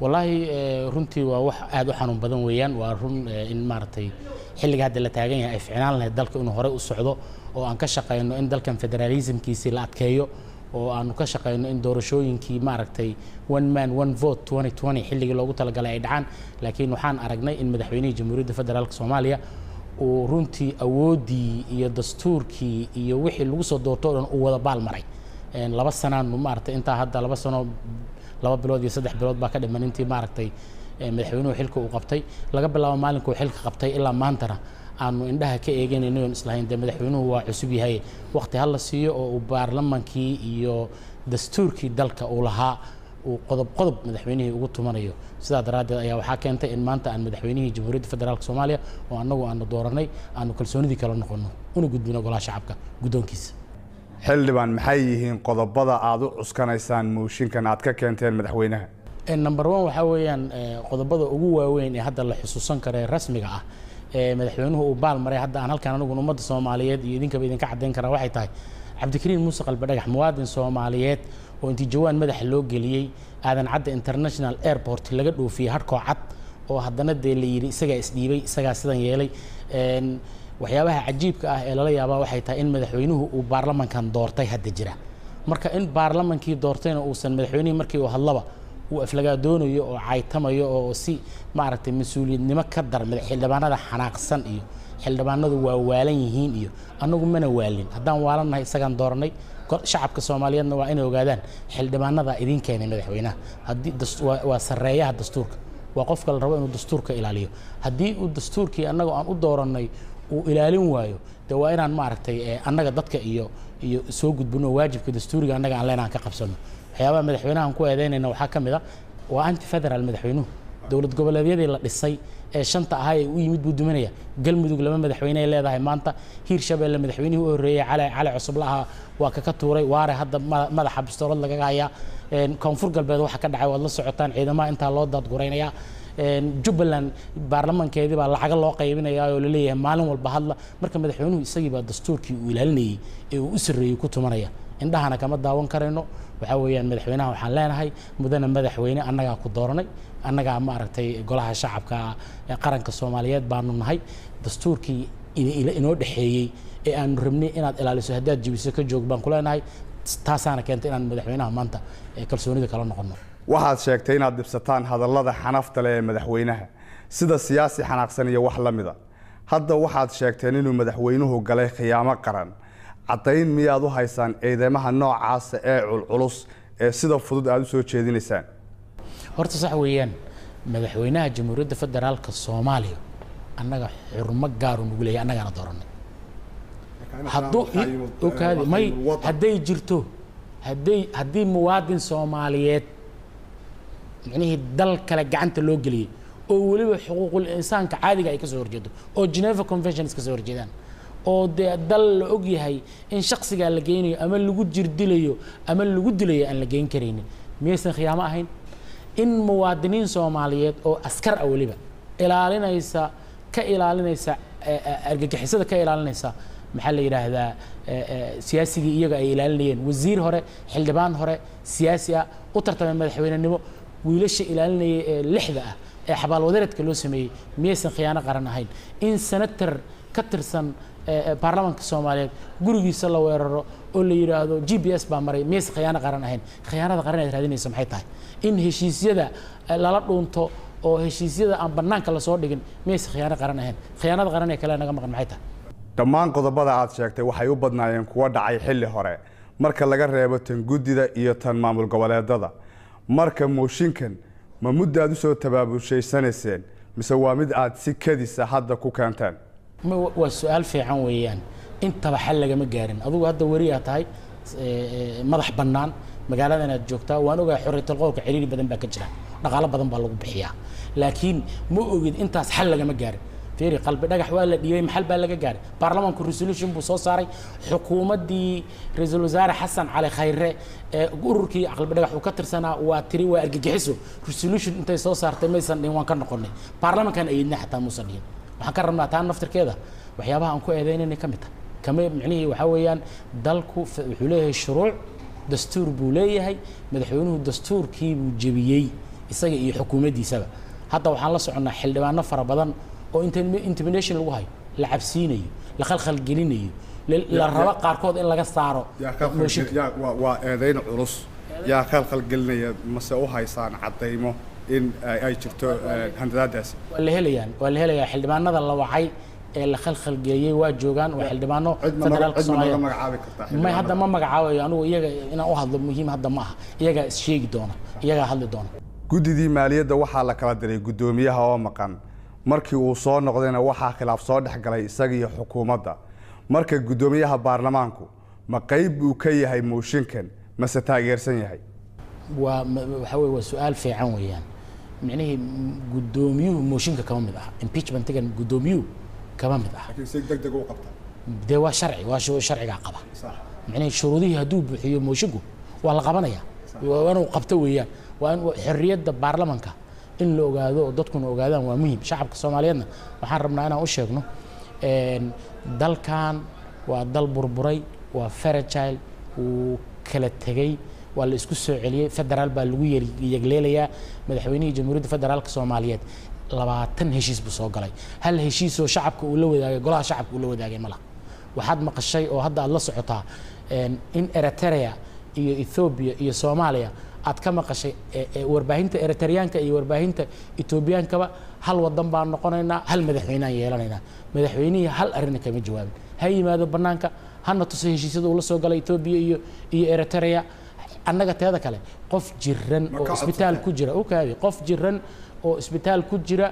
والله runtii waa wax aad u xanuun badan weeyaan waa run in maartay xilliga hadda la taagan yahay ficnaan lahayd dalka inuu hore u socdo oo aan ka shaqeyno in dalkan federalismkiisa la adkeeyo oo aan ka shaqeyno in doorashooyinkii maartay one man one vote 2020 xilliga loogu talagalay ay dhacaan laakiin waxaan aragnay in madaxweynaha jamhuuriyadda federaalka Soomaaliya oo runtii awoodii iyo dastuurkii iyo wixii lagu soo doorto oo dhan uu wada baal maray laba sanaan maartay inta hadda laba sano laba bilood iyo saddex bilood baa ka dhiman intii maartay madaxweynuhu xilka uu qabtay laga bilaabo maalinka uu xilka qabtay ilaa maantana aanu indhaha ka eeganayno islahayn madaxweynuhu waa cusub yahay waqti hal la siiyo oo uu baarlamaankii iyo dastuurkii dalka uu lahaa uu qodob madaxweynihii ugu tumanayo sidaa daraadeed ayaa waxaa keentay in maanta aan madaxweynihii jamhuuriyadda federaalka Soomaaliya oo anagu aanu dooranay aanu kalsoonidii kala noqono una gudbino golaha shacabka gudoonkiisa xildhibaan maxay yihiin qodobada aad u cuskanaysaan mooshinkan aad ka keenteen madaxweynaha number 1 waxa weeyaan qodobada ugu waaweyn ee hadda la xusuusan karo rasmiga ah madaxweynuhu uu baal maray hadda aan halkaan anagu ummadda Soomaaliyeed iyo idinka cadeyn kara waxay tahay Cabdikariin Muuse Qalbi Dhagax muwaadin Soomaaliyeed oo intii jawaan madax loo geliyay aadan cadda international airport laga dhoofiyay harko cad oo haddana la yiri isaga isdhiibay isaga sidan yeelay waxyaabaha cajiibka ah ee la yaabaa waxay tahay in madaxweynuhu uu baarlamaankan doortay hadda jira marka in baarlamaankii doortayna uusan madaxweynuhu markii uu hadlaba uu aflaga doonayo oo caaytamayo oo si maaragtay mas'uuliyadnimo ka dar xildhibaanada xanaaqsan iyo xildhibaanadu waa waalan yihiin iyo anagu mana waalin haddaan waalannahay isagaan dooranay shacabka Soomaaliyeedna waa inay ogaadaan xildhibaanada idin keenay madaxweynaha haddii waa sareeyaha dastuurka waa qofka la rabo inuu dastuurka ilaaliyo haddii uu dastuurkii anagu aan u dooranay uu ilaalin waayo waa inaan maaragtay annaga dadka iyo soo gudbino waajibka dastuuriga annaga aan leenahay ka qabsano waxyaabaha madaxweynaha ku eedeynayna waxa kamid ah waa anti federal madaxweynuhu dawlad goboleedyadii la dhisay ee shanta ah ee u yimid buu duminaya galmudug laba madaxweyne ay leedahay maanta Hiirshabelle madaxweynihii u horeeyay cali cusub laha waa ka tuuray waare hadda madaxa bistoolad laga haya koonfur galbeed waxa ka dhacay wad la socotaan ciidamada inta loo dad gureynaya Jubbaland baarlamaankeedii baa lacag loo qaybinayaa oo la leeyahay maalin walba hadla marka madaxweynuhu isagii baa dastuurkii uu ilaalinayay ee uu u sareeyay ku tumanaya indhahana kama daawan kareyno waxa weeyaan madaxweynaha waxaan leenahay mudana madaxweyne annaga ku dooranay annaga maaragtay golaha shacabka qaranka Soomaaliyeed baanu nahay dastuurkii inoo dhaxeeyay ee aan rabnay inaad ilaaliso haddaad jibiso ka joog baan ku leenahay taasaana keentay inaan madaxweynaha maanta kalsoonida kala noqono waxaad sheegtay inaad dibsataan hadallada xanafta leh ee madaxweynaha sida siyaasi xanaaqsan iyo wax la mid ah hadda waxaad sheegteen inuu madaxweynuhu galay khiyaamo qaran cadayn miyaad u haysaan eedeymaha noocaas ee culculus ee sida fudud aad u soo jeedinaysaan horta sax weeyaan madaxweynaha jamhuuriyadda federaalka Soomaaliya annaga xurmo gaar u nugu leeyahay annagana dooranay hadday jirto haddii muwaadin Soomaaliyeed يعني دل كلا جعنت لوجلي أو ولي حقوق الإنسان كعادي جاي كسر جدو أو جنيفا كونفنشنز كسر جدان أو دل أوجي هاي إن شخص قال لجيني أمل لوجود جردليو أمل لوجود لي أن لجين كريني ميسن خيامة هين إن موادنين سوماليات أو أسكر أوليبا إلى علينا يسا كإلى علينا يسا أرجع حسده كإلى علينا يسا محل هذا سياسي يجا إلى علينا وزير هره حلبان هره سياسية وترتب من مدحوين النمو ويلش إلى اللحظة حبال وزارة كلو سمي ميسن خيانة قرن هين إن سنتر كترسن برلمان الصومالي جورجي صلى الله عليه وسلم اللي يرادو GPS بامري ميس خيانة قرن هين خيانة قرن هذين يسمحيتها إن هالشيء لا لطونتو أو هالشيء أم بنانك الله صور لكن ميس خيانة قرن هين خيانة قرن كلا نجمع محيتها dhammaan qodobada aad sheegtay waxay u badnaayeen kuwa dhacay xilli hore marka laga reebo tan gudida iyo tan maamul goboleedada marka mooshinkan ma muddo aad u soo tabaabulshaysanayseen mise waa mid aad si kadis ah hadda ku keenteen waa su'aal fiican weeyaan intaba xal laga ma gaarin adigu hadda wariya tahay madax bannaan magaalada aad joogtaa waan ogaa xorriyadda qowlka ciriiri badan baa ka jira dhaqaale badan baa lagu bixiyaa laakiin ma ogid intaas xal laga ma gaarin فيري قلب دغح ولا ديبay maxal baa laga gaaray baarlamaanku resolution buu soo saaray xukuumadii ra'iisul wasaare Xasan Cali Khayre ee ururkii qalbi dagax uu ka tirsanaa waa tiri waa argagixiso resolution intay soo saartay maysan dhin waan ka noqonay baarlamaankan ayidna xataa muusadiin waxaan ka rabnaa taan naftirkeeda waxyaabaha aan ku eedeynay kamid kama macnaheedu waxa weeyaan dalku wuxuu leeyahay shuruuc dastuur buu leeyahay madaxweynuhu dastuurkii buu jabiyay isaga iyo xukuumaddiisaba hadda waxaan la soconnaa xildhibaano fara badan oo intimidation lagu hayo la cabsiinayo la khalkhalgelinayo la rabo qaarkood in laga saaro waa eedayn culus yaa khalkhalgelinaya mase u haysaan caddaymo in ay jirto handadaadaasi waa la helayaa xildhibaanada la wacay ee la khalkhalgeliyey waa joogaan waa xildhibaano federaalka Soomaaliya ma hadda ma magacaabayo anigu iyaga inaan u hadlo muhiim hadda ma aha iyaga is sheegi doona iyaga hadli doona guddidii maaliyadda waxaa la kala diray guddoomiyaha oo maqan markii uu soo noqdayna waxaa khilaaf soo dhexgalay isaga iyo xukuumadda marka guddoomiyaha baarlamaanku ma qayb uu ka yahay mooshinkan mase taageersan yahay waxa weeye waa su'aal fiican weeyaan micnihii guddoomiyuhu mooshinka kama mid ah impeachment-gan guddoomiyuhu kama mid ah laakiin si degdeg u qabta dee waa sharciga qaba micnihii shuruudihii hadduu buuxiyo moshinku waa la qabanayaa waa inuu qabto weeyaan waa in xorriyadda baarlamanka in la ogaado oo dadkuna ogaadaan waa muhiim shacabka Soomaaliyeedna waxaan rabnaa inaan u sheegno dalkan waa dal burburay waa fragile uu kala tegay waa la isku soo celiyay federaal baa lagu yegleelayaa madaxweynihii jamhuuriyadda federaalka Soomaaliyeed 20 heshiis buu soo galay hal heshiis oo shacabka uu la wadaagay golaha shacabka uu la wadaagay malaha waxaad maqashay oo hadda aad la socotaa in Eritrea iyo Ethiopia iyo Soomaaliya aad ka maqashay warbaahinta Eritreanka iyo warbaahinta Ethiopiankaba hal wadan baan noqonaynaa hal madaxweynaan yeelanaynaa madaxweynihii hal arrin kama jawaabin ha yimaado banaanka hana tusay heshiisyada uu la soo galay Ethiopia iyo Eritrea annaga teeda kale qof jiran oo isbitaal ku jira oo kaabi qof jiran oo isbitaal ku jira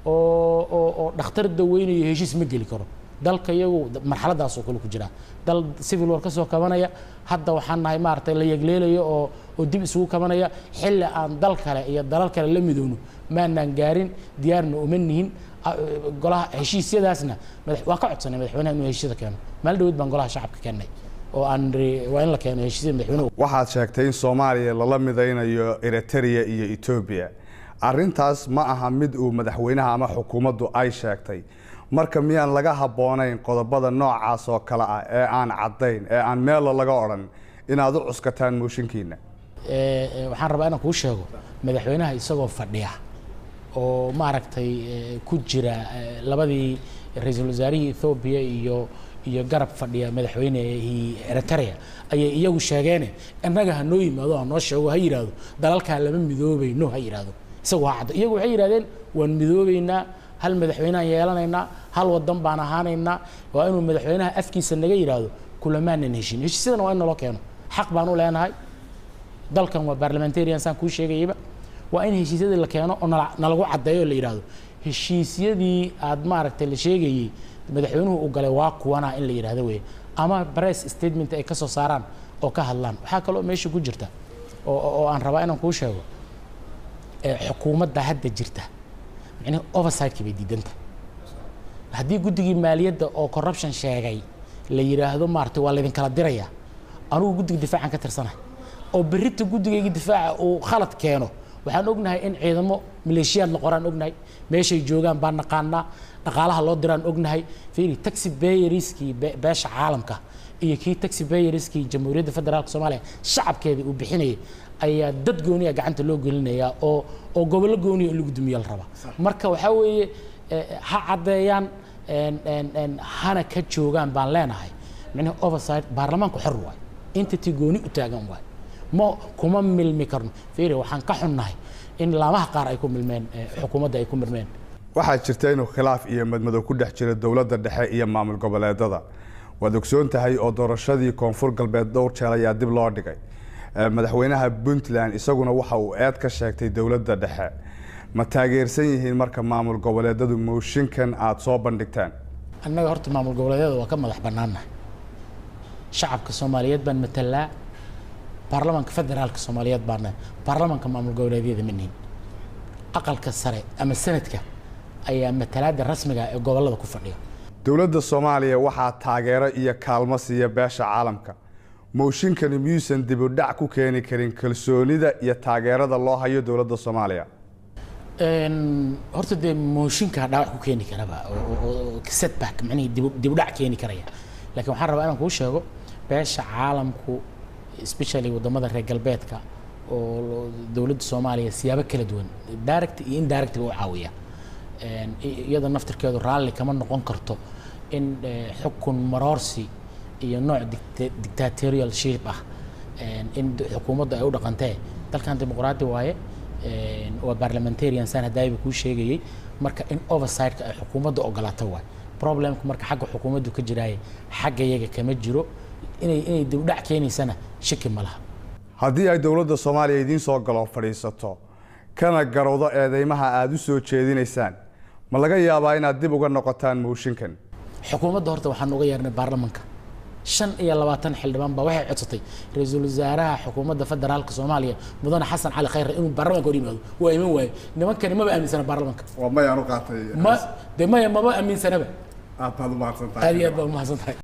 oo dhakhtar daweynayo heshiis ma geli karo dalka iyagu marxaladaas oo kale ku jira dal civil war ka soo kabanaya hadda waxaan nahay maartay la yegleelayo oo dib isugu kabanaya xilli aan dal kale iyo dalal kale la midoono maanaan gaarin diyaarna uma nihin golaha heshiisyadaasna waa ka codsanay madaxweynaha inuu heshiisyada keeno maal dhaweyd baan golaha shacabka keenay oo aan waa in la keeno heshiisyada madaxweynuhu waxaad sheegtay in Soomaaliya lala midaynayo Eritrea iyo Ethiopia arrintaas ma aha mid uu madaxweynaha ama xukuumaddu ay sheegtay marka miyaan laga habboonayn qodobada noocaas oo kale ah ee aan caddayn ee aan meel laga oran inaad u cuskataan mooshinkiina waxaan rabaa inaan kuu sheego madaxweynaha isagoo fadhiya oo maaragtay ku jira labadii ra'iisul wasaarihii Ethiopia iyo garab fadhiya madaxweynihii Eritrea ayay iyagu sheegeen annaga ha noo yimaado ha noo sheego ha yiraahdo dalalka lama midoobayno ha yiraahdo isagoo cad iyagu waxay yiraahdeen waan midoobaynaa hal madaxweynaha yeelanaynaa hal wadan baan ahaanaynaa waa inuu madaxweynaha afkiisa naga yiraahdo kulamaanan heshiisyadana waa in loo keeno xaq baan u leenahay dalkan waa parliamentarian san ku sheegayba waa in heshiisyada la keeno oo nalagu cadeeyo la yiraahdo heshiisyadii aad maaragtay la sheegayay madaxweynuhu uu galay waa kuwana in la yiraahdo way ama press statement ay ka soo saaraan oo ka hadlaan waxa kale oo meesha ku jirta oo aan rabaa inaan ku sheego xukuumadda hadda jirta يعني oversight bay diidanta haddii guddigii maaliyadda oo corruption sheegay la yiraahdo maartay waa la idin kala diraya anigu guddiga difaacan ka tirsanahay oo berrita guddigayga difaaca uu khalad keeno waxaan ognahay in ciidamo maleeshiyaad la qoraan ognahay meeshay joogaan baan naqaanaa dhaqaalaha loo diraan ognahay fiiri taxi payerskii beesha caalamka iyo kii taxi payerskii jamhuuriyadda federaalka Soomaaliya shacabkeeda uu bixinayay ayaa dad gooniya gacanta loo gelinayaa oo gobolo gooniya lagu dumiyo raba marka waxa weeye ha cadeeyaan hana ka joogaan baan leenahay macna oversight baarlamaanku xor waay entity gooni u taagan waay ma kuma milmi karno fiiri waxaan ka xunnahay in laamaha qaar ay ku milmeen xukuumadda ay ku milmeen waxaa jirta inuu khilaaf iyo madmadow ku dhex jira dowladda dhexe iyo maamul goboleedada waad ogsoon tahay oo doorashadii koonfur galbeed dhowr jeer ayaa dib loo dhigay madaxweynaha Puntland isaguna waxa uu aad ka sheegtay dowladda dhexe ma taageersan yihiin marka maamul goboleedadu mooshinkan aad soo bandhigtaan annaga horta maamul goboleedyada waa ka madax bannaanahay shacabka Soomaaliyeed baan matalaa baarlamaanka federaalka Soomaaliyeed baan baarlamaanka maamul goboleedyada maniin aqalka sare ama sanadka ayaa matalaada rasmiga ee gobolada ku fadhiya dowladda Soomaaliya waxaa taageero iyo kaalmo siiya beesha caalamka mooshinkani miyuusan dib u dhac ku keeni karin kalsoonida iyo taageerada loo hayo dowladda Soomaaliya horta de mooshinka dhaawac ku keeni karaba oo setback macnaheedu dib u dhac keeni karaya laakiin waxaan rabaa inaan kuu sheego beesha caalamku especially wadamada reer galbeedka oo dawladda Soomaaliya siyaabo kala duwan direct iyo indirect u caawiya iyada naftirkeedu raalli kama noqon karto in xukun maroorsi iyo nooc dictatorial shape ah in xukuumadda ay u dhaqantay dalkan dimuqraadi waaye waa parliamentarian san hadayba ku sheegayay marka in oversight-ka ay xukuumadda ogolaato waay problemku marka xagga xukuumaddu ka jiraay xagga iyaga kama jiro inay dib u dhac keenaysana shaki ma laha haddii ay dawladda Soomaaliya idiin soo galo fadhiisato kana garowdo eedeymaha aad u soo jeedinaysaan ma laga yaabaa inaad dib uga noqotaan mooshinkan xukuumadda horta waxaan uga yeernay baarlamaanka 25 xildhibaan baa waxay codsatay ra'iisul wasaaraha xukuumadda federaalka Soomaaliya mudane Xasan Cali Khayre inuu baarlamaanka u yimaado waa iman waay nimankani ma aaminsana baarlamaanka waa ma yaan u qaatay ma aaminsanaba aad baad u mahadsantahay aad baad u mahadsantahay